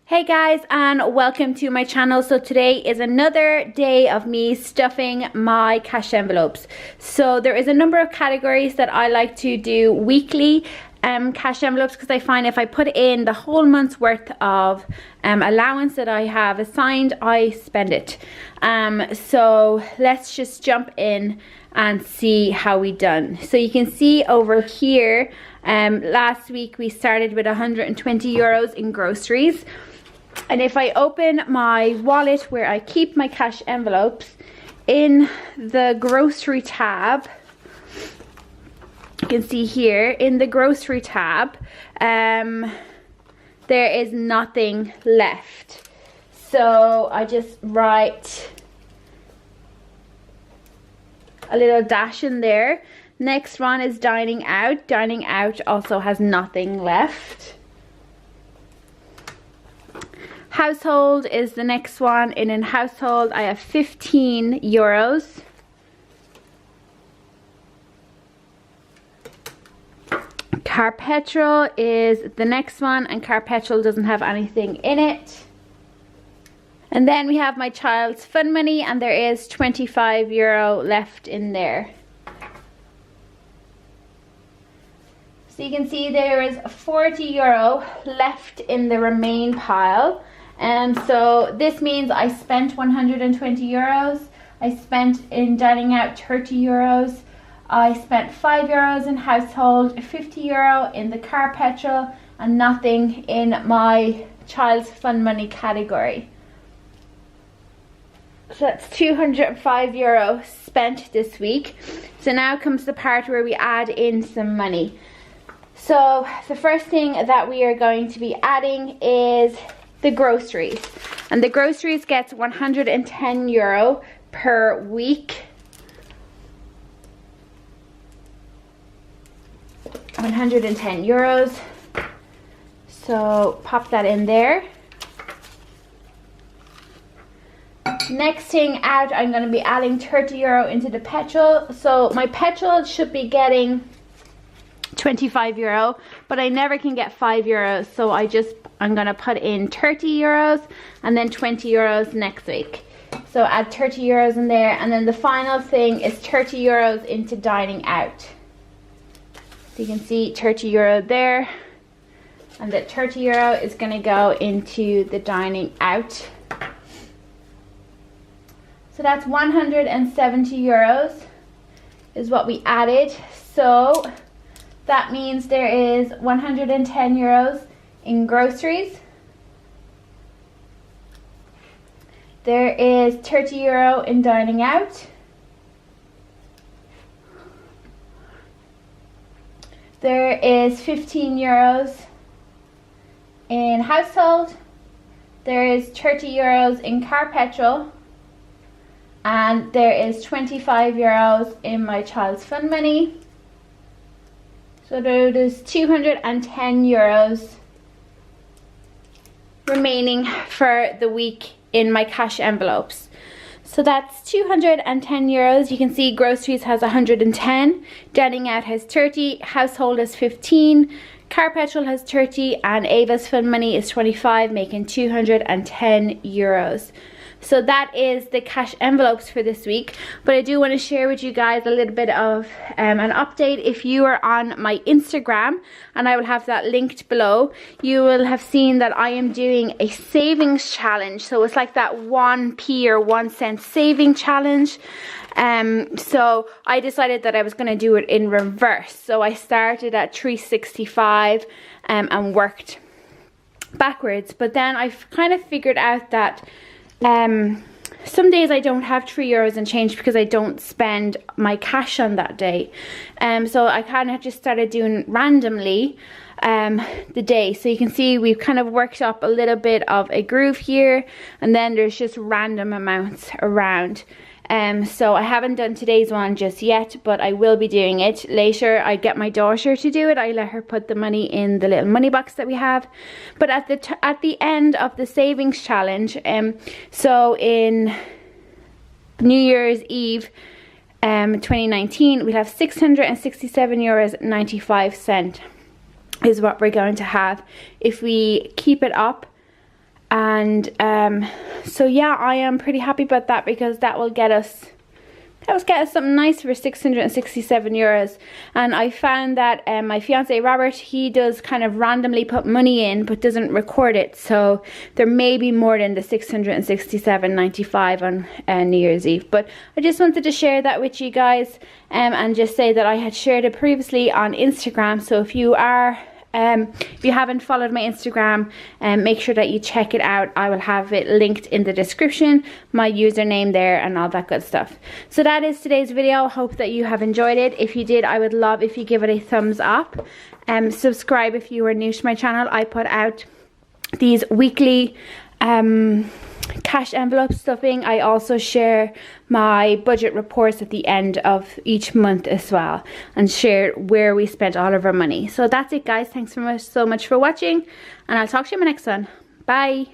Hey guys, and welcome to my channel. So today is another day of me stuffing my cash envelopes. So there is a number of categories that I like to do weekly cash envelopes, because I find if I put in the whole month's worth of allowance that I have assigned, I spend it. So let's just jump in and see how we done. So you can see over here, last week we started with 120 euros in groceries. And if I open my wallet where I keep my cash envelopes, in the grocery tab, you can see here in the grocery tab, there is nothing left. So I just write a little dash in there. Next one is dining out. Dining out also has nothing left. Household is the next one. In household I have 15 euros. Car petrol is the next one, and car petrol doesn't have anything in it. And then we have my child's fun money, and there is 25 euro left in there. So you can see there is 40 euro left in the remain pile. So this means I spent 120 euros. I spent in dining out 30 euros. I spent 5 euros in household, 50 euro in the car petrol, and nothing in my child's fun money category. So that's 205 euro spent this week. So now comes the part where we add in some money. So the first thing that we are going to be adding is the groceries. And the groceries gets 110 euro per week. 110 euros. So pop that in there. Next thing out, I'm going to be adding 30 euro into the petrol. So my petrol should be getting 25 euro, but I never can get 5 euros, so I'm gonna put in 30 euros and then 20 euros next week. So add 30 euros in there, and then the final thing is 30 euros into dining out. So you can see 30 euro there, and that 30 euro is gonna go into the dining out. So that's 170 euros is what we added. So that means there is 110 euros in groceries. There is 30 euro in dining out. There is 15 euros in household. There is 30 euros in car petrol. And there is 25 euros in my child's fun money. So there is 210 euros remaining for the week in my cash envelopes. So that's 210 euros. You can see groceries has 110, dining out has 30, household has 15, car petrol has 30, and Ava's fun money is 25, making 210 euros. So that is the cash envelopes for this week. But I do want to share with you guys a little bit of an update. If you are on my Instagram, and I will have that linked below, you will have seen that I am doing a savings challenge. So it's like that 1p or 1 cent saving challenge. So I decided that I was going to do it in reverse. So I started at 365 and worked backwards. But then I kind of figured out that some days I don't have 3 euros and change because I don't spend my cash on that day. So I kind of just started doing randomly the day. So you can see we've kind of worked up a little bit of a groove here, and then there's just random amounts around. So I haven't done today's one just yet, but I will be doing it later. I get my daughter to do it. I let her put the money in the little money box that we have. But at the end of the savings challenge, so in New Year's Eve 2019, we'll have 667 euros 95 cents is what we're going to have if we keep it up And so yeah, I am pretty happy about that, because that will get us something nice for 667 euros. And I found that my fiance Robert, he does kind of randomly put money in but doesn't record it, so there may be more than the 667.95 on New Year's Eve. But I just wanted to share that with you guys, and just say that I had shared it previously on Instagram. So if you haven't followed my Instagram, make sure that you check it out. I will have it linked in the description, my username there and all that good stuff. So that is today's video. Hope that you have enjoyed it. If you did, I would love if you give it a thumbs up. Subscribe if you are new to my channel. I put out these weekly cash envelope stuffing. I also share my budget reports at the end of each month as well, and share where we spent all of our money. So that's it, guys. Thanks so much for watching, and I'll talk to you in my next one. Bye.